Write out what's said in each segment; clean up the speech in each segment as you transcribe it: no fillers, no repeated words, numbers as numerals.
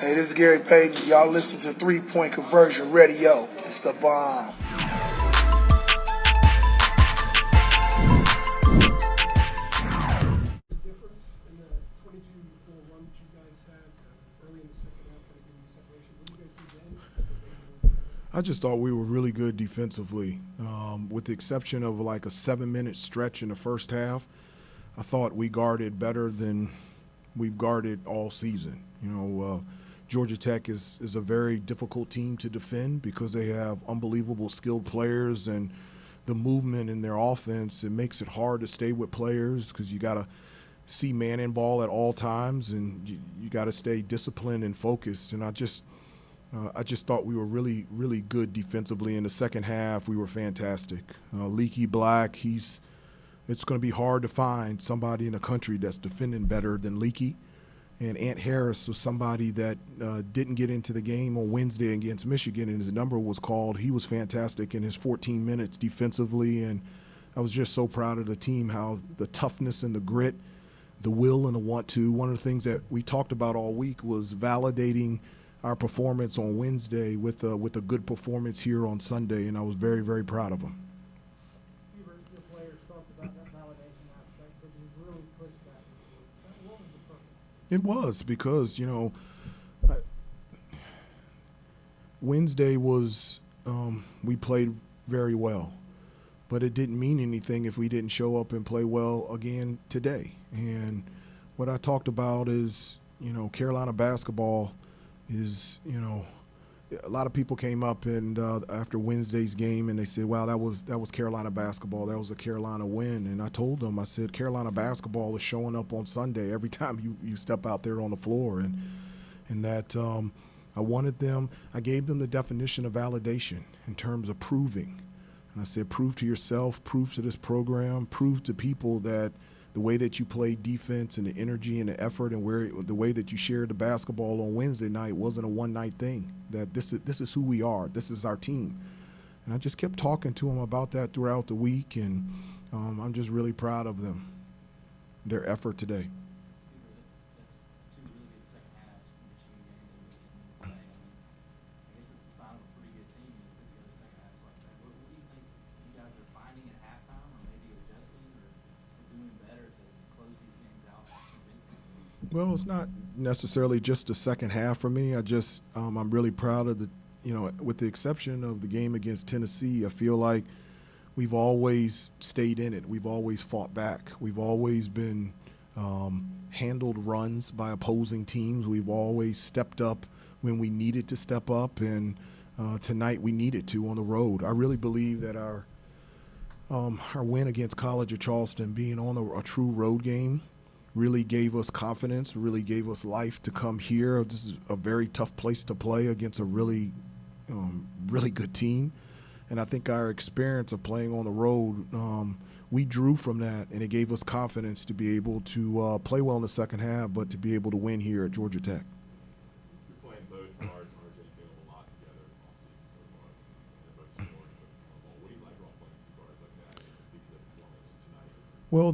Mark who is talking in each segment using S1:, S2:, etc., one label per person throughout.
S1: Hey, this is Gary Payton. Y'all listen to 3-Point Conversion Radio. It's the bomb.
S2: I just thought we were really good defensively, with the exception of like a 7-minute stretch in the first half. I thought we guarded better than we've guarded all season. Georgia Tech is a very difficult team to defend because they have unbelievable skilled players, and the movement in their offense, it makes it hard to stay with players because you got to see man in ball at all times, and you got to stay disciplined and focused. And I just thought we were really, really good defensively. In the second half, we were fantastic. Leaky Black, it's going to be hard to find somebody in the country that's defending better than Leaky. And Ant Harris was somebody that didn't get into the game on Wednesday against Michigan, and his number was called. He was fantastic in his 14 minutes defensively, and I was just so proud of the team, how the toughness and the grit, the will and the want to. One of the things that we talked about all week was validating our performance on Wednesday with a good performance here on Sunday, and I was very, very proud of them.
S3: Hubert, your players talked about that validation aspect, so you really pushed that this week. What was the purpose?
S2: It was because, Wednesday was we played very well, but it didn't mean anything if we didn't show up and play well again today. And what I talked about is, Carolina basketball is, a lot of people came up and after Wednesday's game and they said, wow, that was Carolina basketball. That was a Carolina win. And I told them, I said, Carolina basketball is showing up on Sunday every time you step out there on the floor. And that I gave them the definition of validation in terms of proving. And I said, prove to yourself, prove to this program, prove to people that the way that you played defense and the energy and the effort and the way that you shared the basketball on Wednesday night wasn't a one-night thing, that this is who we are, this is our team. And I just kept talking to them about that throughout the week, and I'm just really proud of them, their effort today.
S4: That's two really good second halves in Michigan and today. I guess it's the sign of a pretty good team when you put together second halves like that. What do you think you guys are finding at halftime, or maybe adjusting, or doing better to close these games out convincingly?
S2: Well, it's not necessarily just the second half for me. I'm really proud of with the exception of the game against Tennessee, I feel like we've always stayed in it. We've always fought back. We've always been handled runs by opposing teams. We've always stepped up when we needed to step up, and tonight we needed to on the road. I really believe that our win against College of Charleston, being on a true road game, really gave us confidence, really gave us life to come here. This is a very tough place to play against a really good team. And I think our experience of playing on the road, we drew from that, and it gave us confidence to be able to play well in the second half, but to be able to win here at Georgia Tech.
S5: You're playing both guards and RJ and Caleb a lot together all season so far. They're both scoring and putting on the ball. What do you like about playing two guards like that? It speaks to the performance tonight.
S2: Well,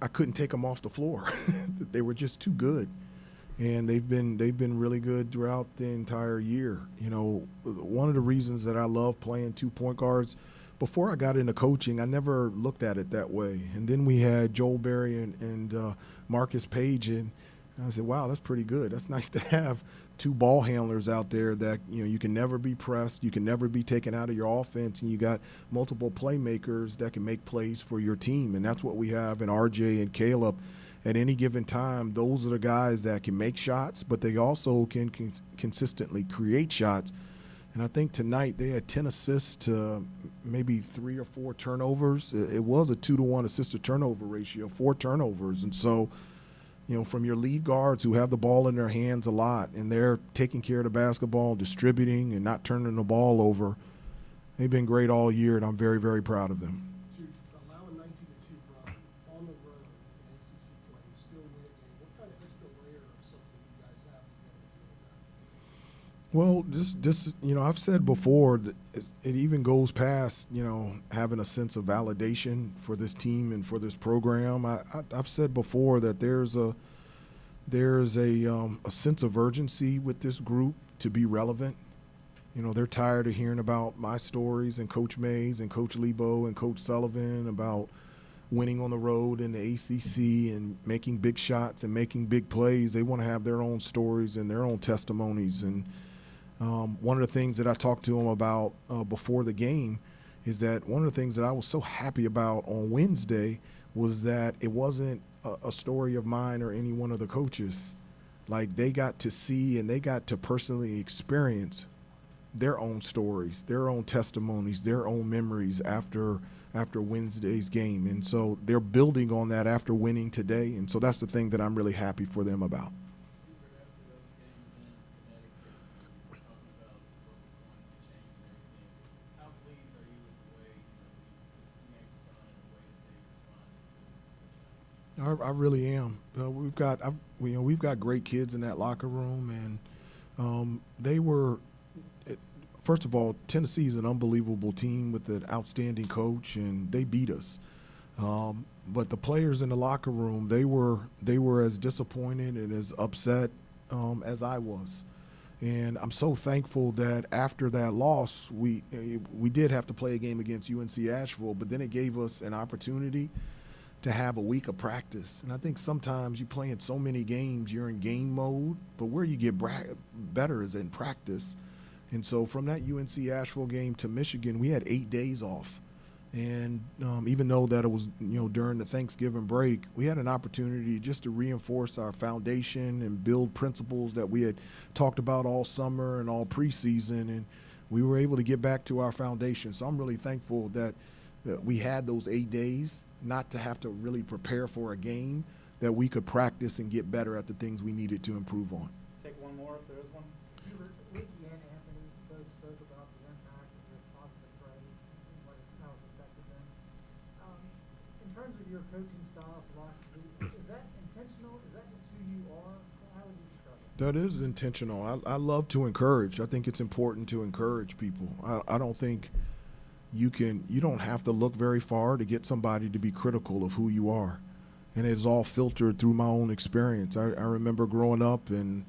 S2: I couldn't take them off the floor. They were just too good. And they've been really good throughout the entire year. One of the reasons that I love playing 2 point guards, before I got into coaching, I never looked at it that way. And then we had Joel Berry and Marcus Page, and I said, wow, that's pretty good. That's nice to have 2 ball handlers out there that you can never be pressed, you can never be taken out of your offense, and you got multiple playmakers that can make plays for your team. And that's what we have in RJ and Caleb. At any given time, those are the guys that can make shots, but they also can consistently create shots. And I think tonight they had 10 assists to maybe 3 or 4 turnovers. It was a 2-to-1 assist to turnover ratio, 4 turnovers. And so, from your lead guards who have the ball in their hands a lot and they're taking care of the basketball, distributing and not turning the ball over, they've been great all year, and I'm very, very proud of them.
S3: To allow a 19-2 run on the road in ACC play, still win a game, what kind of extra layer of something you guys have to be able to deal with that?
S2: Well, this I've said before that it even goes past, having a sense of validation for this team and for this program. I've said before that there's there's a sense of urgency with this group to be relevant. You know, they're tired of hearing about my stories and Coach Mays and Coach Lebo and Coach Sullivan about winning on the road in the ACC and making big shots and making big plays. They want to have their own stories and their own testimonies. And one of the things that I talked to them about before the game is that one of the things that I was so happy about on Wednesday was that it wasn't a story of mine or any one of the coaches. Like, they got to see and they got to personally experience their own stories, their own testimonies, their own memories after Wednesday's game. And so they're building on that after winning today. And so that's the thing that I'm really happy for them about.
S6: Hubert, after those games in Connecticut, you were talking about what was going to change and everything. How pleased are you with the way, these two games have gone and the way that they responded to the challenge?
S2: I really am. We've got great kids in that locker room, and they were. First of all, Tennessee is an unbelievable team with an outstanding coach, and they beat us. But the players in the locker room, they were as disappointed and as upset as I was. And I'm so thankful that after that loss, we did have to play a game against UNC Asheville, but then it gave us an opportunity to have a week of practice. And I think sometimes you play in so many games, you're in game mode, but where you get better is in practice. And so from that UNC Asheville game to Michigan, we had 8 days off. And even though that it was, during the Thanksgiving break, we had an opportunity just to reinforce our foundation and build principles that we had talked about all summer and all preseason. And we were able to get back to our foundation. So I'm really thankful that we had those 8 days, not to have to really prepare for a game, that we could practice and get better at the things we needed to improve on.
S4: Take one more if there is one.
S3: Hubert, Ricky and Anthony both spoke about the impact of the positive praise and how it's affected them. In terms of your coaching style, philosophy, is that intentional? Is that just who you are? How would you describe it?
S2: That is intentional. I love to encourage. I think it's important to encourage people. I don't think you don't have to look very far to get somebody to be critical of who you are. And it's all filtered through my own experience. I remember growing up and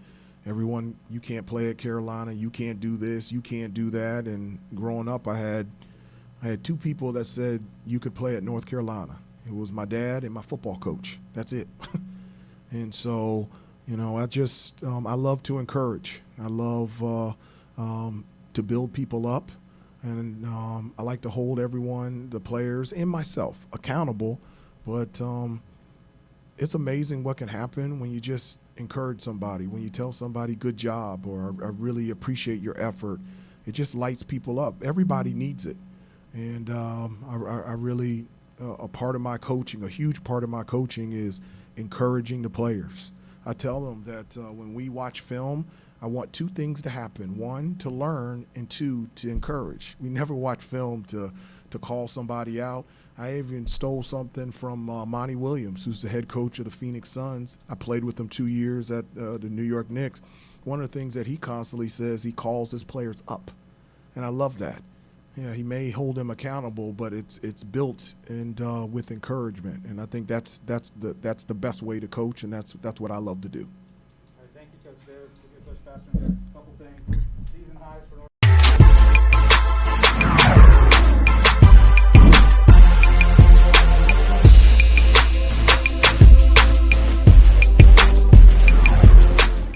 S2: everyone, you can't play at Carolina, you can't do this, you can't do that. And growing up, I had two people that said you could play at North Carolina. It was my dad and my football coach. That's it. And so, I love to encourage. I love to build people up. And I like to hold everyone, the players and myself, accountable. But it's amazing what can happen when you just encourage somebody, when you tell somebody good job or I really appreciate your effort. It just lights people up. Everybody needs it. And I really, a part of my coaching, a huge part of my coaching is encouraging the players. I tell them that when we watch film, I want two things to happen. One, to learn, and two, to encourage. We never watch film to call somebody out. I even stole something from Monty Williams, who's the head coach of the Phoenix Suns. I played with him 2 years at the New York Knicks. One of the things that he constantly says, he calls his players up. And I love that. Yeah, he may hold them accountable, but it's built and with encouragement. And I think that's the best way to coach, and that's what I love to do.
S4: All right, thank you, Coach Davis. Coach Bassman, a couple things. Season highs for North